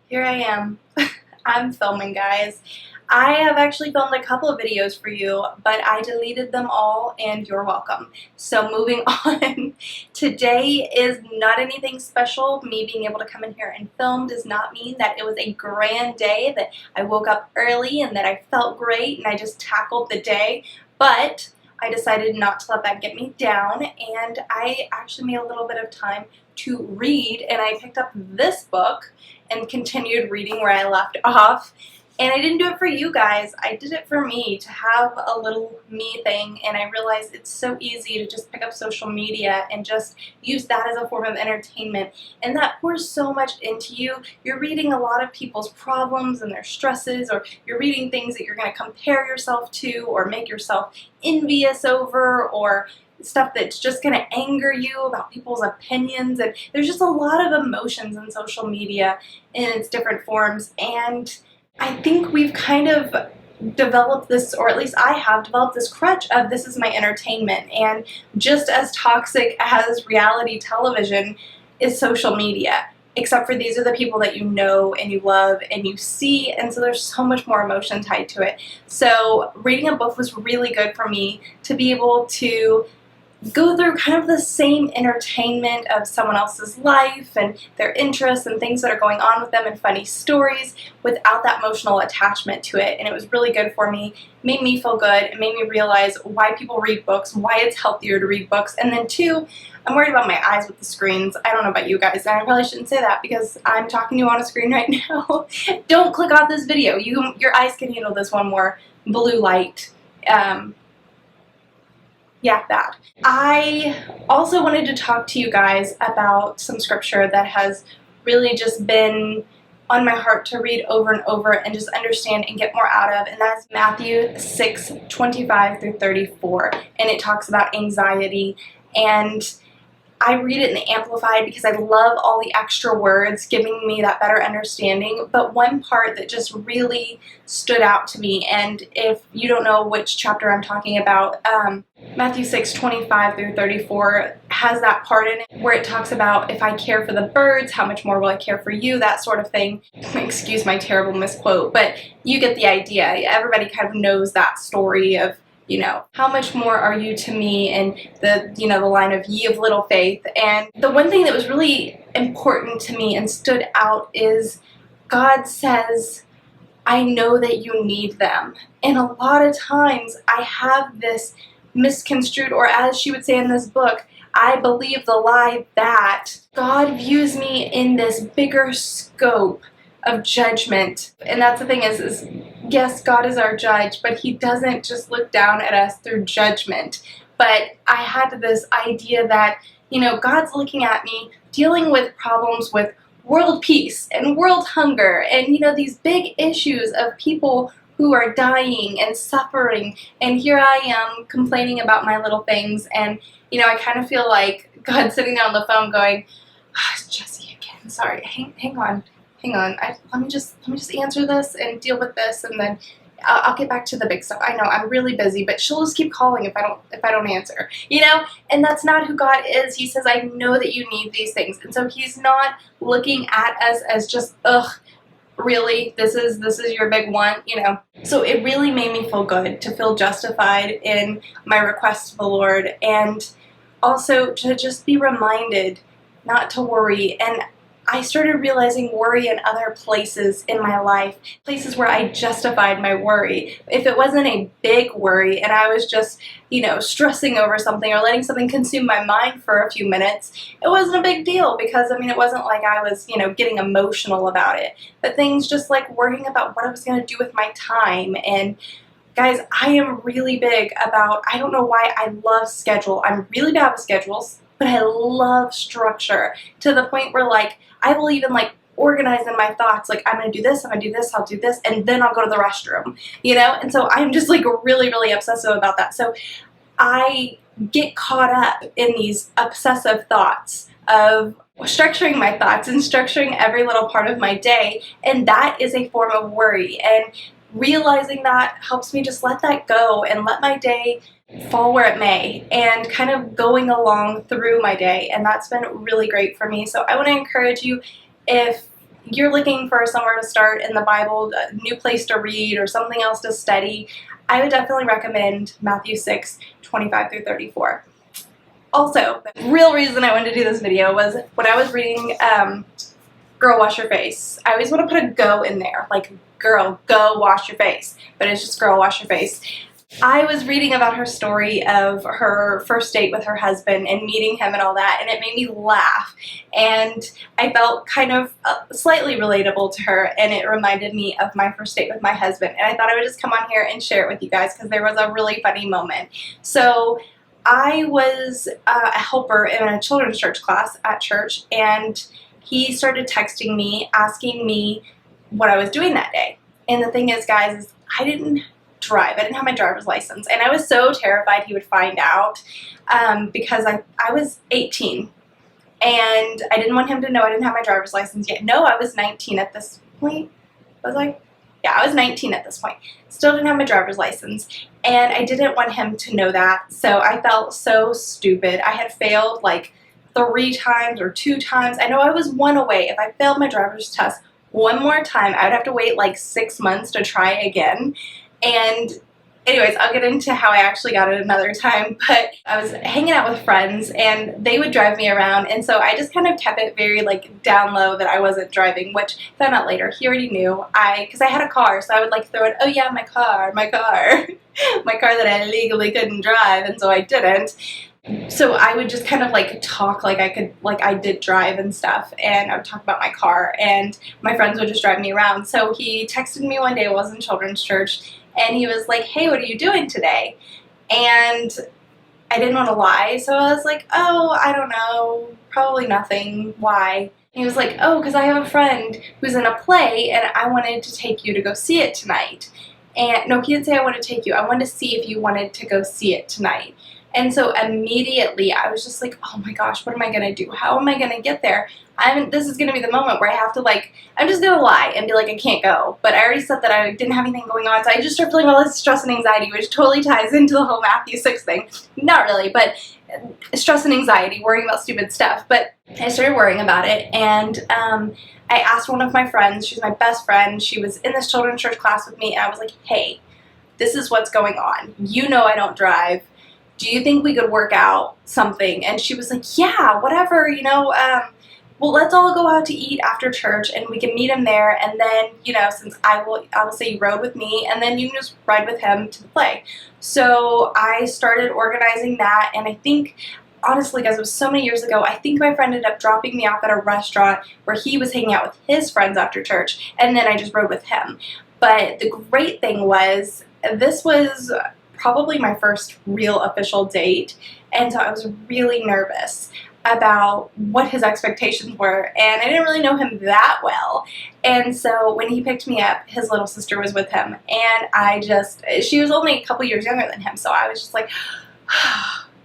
Here I am. I'm filming, guys. I have actually filmed a couple of videos for you, but I deleted them all, and you're welcome. So moving on, today is not anything special. Me being able to come in here and film does not mean that it was a grand day, that I woke up early and that I felt great and I just tackled the day, but I decided not to let that get me down, and I actually made a little bit of time to read, and I picked up this book and continued reading where I left off. And I didn't do it for you guys, I did it for me, to have a little me thing, and I realized it's so easy to just pick up social media and just use that as a form of entertainment, and that pours so much into you. You're reading a lot of people's problems and their stresses, or you're reading things that you're going to compare yourself to or make yourself envious over, or stuff that's just going to anger you about people's opinions, and there's just a lot of emotions in social media in its different forms, and I think we've kind of developed this, or at least I have developed this crutch of this is my entertainment, and just as toxic as reality television is social media, except for these are the people that you know and you love and you see, and so there's so much more emotion tied to it. So reading a book was really good for me to be able to go through kind of the same entertainment of someone else's life and their interests and things that are going on with them and funny stories without that emotional attachment to it. And it was really good for me. It made me feel good. It made me realize why people read books, why it's healthier to read books. And then two, I'm worried about my eyes with the screens. I don't know about you guys, and I probably shouldn't say that because I'm talking to you on a screen right now. Don't click off this video. Your eyes can handle this one more blue light. Yeah, that. I also wanted to talk to you guys about some scripture that has really just been on my heart to read over and over and just understand and get more out of, and that's Matthew 6:25 through 34, and it talks about anxiety, and I read it in the Amplified because I love all the extra words giving me that better understanding, but one part that just really stood out to me, and if you don't know which chapter I'm talking about, Matthew 6:25 through 34 has that part in it where it talks about if I care for the birds, how much more will I care for you, that sort of thing. Excuse my terrible misquote, but you get the idea. Everybody kind of knows that story of, you know, how much more are you to me, and the line of ye of little faith. And the one thing that was really important to me and stood out is God says, I know that you need them. And a lot of times I have this misconstrued, or as she would say in this book, I believe the lie that God views me in this bigger scope of judgment. And that's the thing is yes, God is our judge, but he doesn't just look down at us through judgment. But I had this idea that, God's looking at me, dealing with problems with world peace and world hunger and, these big issues of people who are dying and suffering. And here I am complaining about my little things. And, I kind of feel like God's sitting there on the phone going, Jesse again, sorry, hang on. Let me just answer this and deal with this, and then I'll get back to the big stuff. I know I'm really busy, but she'll just keep calling if I don't answer. And that's not who God is. He says, I know that you need these things, and so he's not looking at us as just really, this is your big one. So it really made me feel good to feel justified in my request to the Lord, and also to just be reminded not to worry. And I started realizing worry in other places in my life, places where I justified my worry. If it wasn't a big worry and I was just, stressing over something or letting something consume my mind for a few minutes, it wasn't a big deal because, it wasn't like I was, getting emotional about it. But things just like worrying about what I was going to do with my time. And guys, I am really big about, I don't know why I love schedule. I'm really bad with schedules, but I love structure to the point where, like, I will even, like, organize in my thoughts, like, I'm going to do this, I'll do this, and then I'll go to the restroom, And so I'm just, like, really, really obsessive about that. So I get caught up in these obsessive thoughts of structuring my thoughts and structuring every little part of my day, and that is a form of worry. And realizing that helps me just let that go and let my day fall where it may, and kind of going along through my day, and that's been really great for me. So I want to encourage you, if you're looking for somewhere to start in the Bible, a new place to read or something else to study, I would definitely recommend Matthew 6:25 through 34. Also, the real reason I wanted to do this video was when I was reading Girl Wash Your Face. I always want to put a go in there, like girl, go wash your face, but it's just girl wash your face. I was reading about her story of her first date with her husband and meeting him and all that, and it made me laugh, and I felt kind of slightly relatable to her, and it reminded me of my first date with my husband, and I thought I would just come on here and share it with you guys because there was a really funny moment. So I was a helper in a children's church class at church, and he started texting me asking me what I was doing that day. And the thing is, guys, is I didn't drive. I didn't have my driver's license, and I was so terrified he would find out because I was 18, and I didn't want him to know I didn't have my driver's license yet. No, I was 19 at this point. Was I? Yeah, I was 19 at this point. Still didn't have my driver's license, and I didn't want him to know that, so I felt so stupid. I had failed like 3 times or 2 times. I know I was 1 away. If I failed my driver's test one more time, I would have to wait like 6 months to try again. And anyways, I'll get into how I actually got it another time, but I was hanging out with friends and they would drive me around, and so I just kind of kept it very like down low that I wasn't driving, which I found out later he already knew. Because I had a car, so I would like throw it, oh yeah, my car, my car that I legally couldn't drive, and so I didn't. So I would just kind of like talk like I did drive and stuff, and I would talk about my car, and my friends would just drive me around. So he texted me one day, it was in children's church, and he was like, hey, what are you doing today? And I didn't want to lie, so I was like, oh, I don't know, probably nothing. Why? And he was like, oh, because I have a friend who's in a play, and I wanted to take you to go see it tonight. And no, he didn't say I wanted to take you. I wanted to see if you wanted to go see it tonight. And so immediately I was just like, oh my gosh, what am I going to do? How am I going to get there? This is going to be the moment where I have to like, I'm just going to lie and be like, I can't go. But I already said that I didn't have anything going on. So I just started feeling all this stress and anxiety, which totally ties into the whole Matthew 6 thing. Not really, but stress and anxiety, worrying about stupid stuff. But I started worrying about it, and I asked one of my friends, she's my best friend, she was in this children's church class with me, and I was like, hey, this is what's going on. You know I don't drive. Do you think we could work out something? And she was like, yeah, whatever, you know, well, let's all go out to eat after church and we can meet him there, and then, you know, since I will say you rode with me, and then you can just ride with him to the play. So I started organizing that, and I think, honestly, guys, it was so many years ago, I think my friend ended up dropping me off at a restaurant where he was hanging out with his friends after church, and then I just rode with him. But the great thing was, this was probably my first real official date, and so I was really nervous about what his expectations were, and I didn't really know him that well. And so when he picked me up, his little sister was with him, and she was only a couple years younger than him, so I was just like,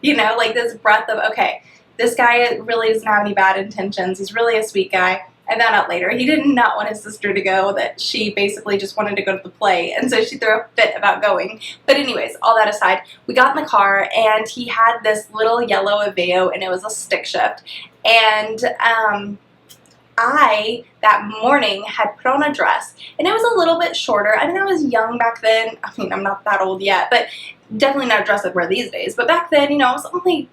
you know, like this breath of, okay, this guy really doesn't have any bad intentions, he's really a sweet guy. I found out later he did not want his sister to go, that she basically just wanted to go to the play, and so she threw a fit about going. But anyways, all that aside, we got in the car, and he had this little yellow Aveo, and it was a stick shift. And I, that morning, had put on a dress, and it was a little bit shorter. I mean, I was young back then. I mean, I'm not that old yet, but definitely not a dress I'd wear these days. But back then, you know, I was only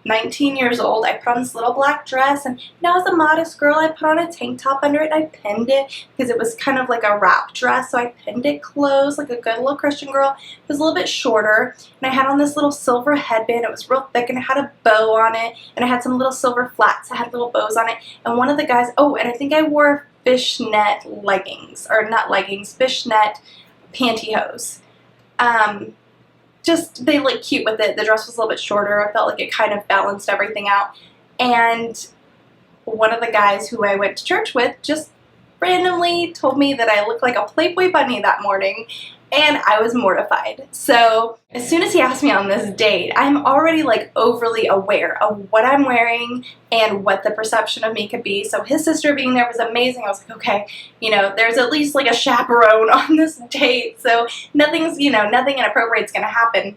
19 years old. I put on this little black dress, and you know, as a modest girl, I put on a tank top under it. I pinned it because it was kind of like a wrap dress, so I pinned it close like a good little Christian girl. It was a little bit shorter, and I had on this little silver headband. It was real thick, and it had a bow on it, and I had some little silver flats that had little bows on it. And one of the guys, oh, and I think I wore fishnet leggings, or not leggings, fishnet pantyhose. Just, they look cute with it. The dress was a little bit shorter. I felt like it kind of balanced everything out. And one of the guys who I went to church with just randomly told me that I looked like a Playboy bunny that morning, and I was mortified. So as soon as he asked me on this date, I'm already like overly aware of what I'm wearing and what the perception of me could be. So his sister being there was amazing. I was like, okay, you know, there's at least like a chaperone on this date, so nothing's, you know, nothing inappropriate is going to happen,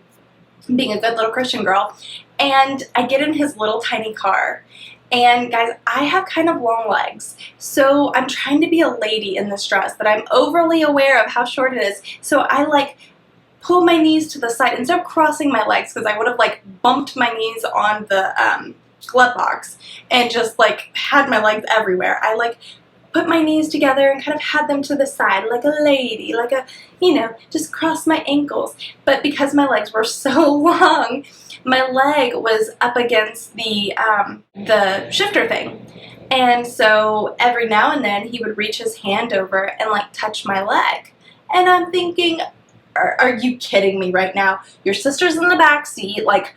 being a good little Christian girl. And I get in his little tiny car, And guys, I have kind of long legs, so I'm trying to be a lady in this dress, but I'm overly aware of how short it is, so I like pull my knees to the side instead of crossing my legs, because I would have like bumped my knees on the glove box and just like had my legs everywhere. I like put my knees together and kind of had them to the side like a lady, like a, you know, just cross my ankles. But because my legs were so long, my leg was up against the shifter thing. And so every now and then he would reach his hand over and like touch my leg. And I'm thinking, are you kidding me right now? Your sister's in the back seat, like,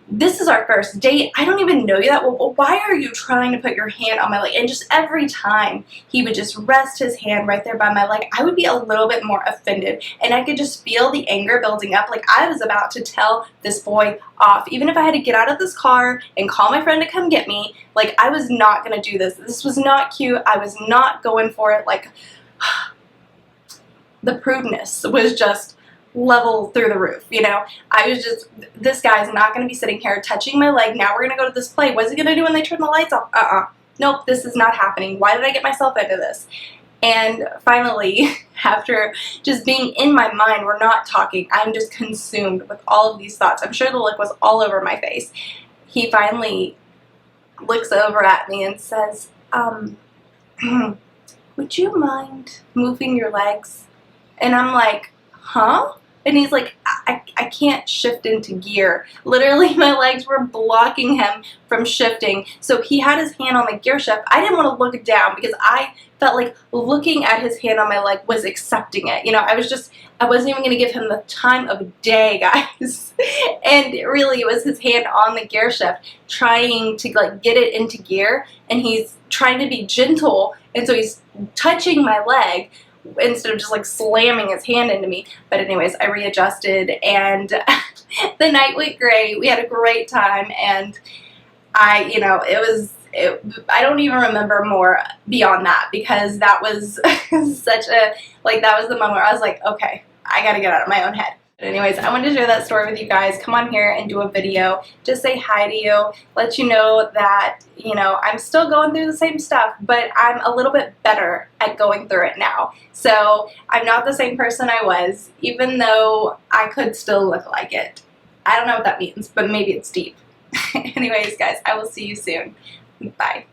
this is our first date. I don't even know you that well. Why are you trying to put your hand on my leg? And just every time he would just rest his hand right there by my leg, I would be a little bit more offended. And I could just feel the anger building up. Like I was about to tell this boy off. Even if I had to get out of this car and call my friend to come get me, like I was not going to do this. This was not cute. I was not going for it. Like the prudeness was just level through the roof, you know. I was just, this guy's not going to be sitting here touching my leg. Now we're going to go to this play. What's he going to do when they turn the lights off? Nope, this is not happening. Why did I get myself into this? And finally, after just being in my mind, we're not talking, I'm just consumed with all of these thoughts. I'm sure the look was all over my face. He finally looks over at me and says, would you mind moving your legs? And I'm like, huh? And he's like, I can't shift into gear. Literally, my legs were blocking him from shifting. So he had his hand on the gear shift. I didn't want to look down because I felt like looking at his hand on my leg was accepting it. You know, I wasn't even going to give him the time of day, guys. And really, it was his hand on the gear shift trying to like get it into gear. And he's trying to be gentle. And so he's touching my leg instead of just like slamming his hand into me. But anyways, I readjusted and the night went great. We had a great time, and I don't even remember more beyond that, because that was such a, like, that was the moment where I was like, okay, I gotta get out of my own head. But anyways, I wanted to share that story with you guys. Come on here and do a video. Just say hi to you. Let you know that, you know, I'm still going through the same stuff, but I'm a little bit better at going through it now. So I'm not the same person I was, even though I could still look like it. I don't know what that means, but maybe it's deep. Anyways, guys, I will see you soon. Bye.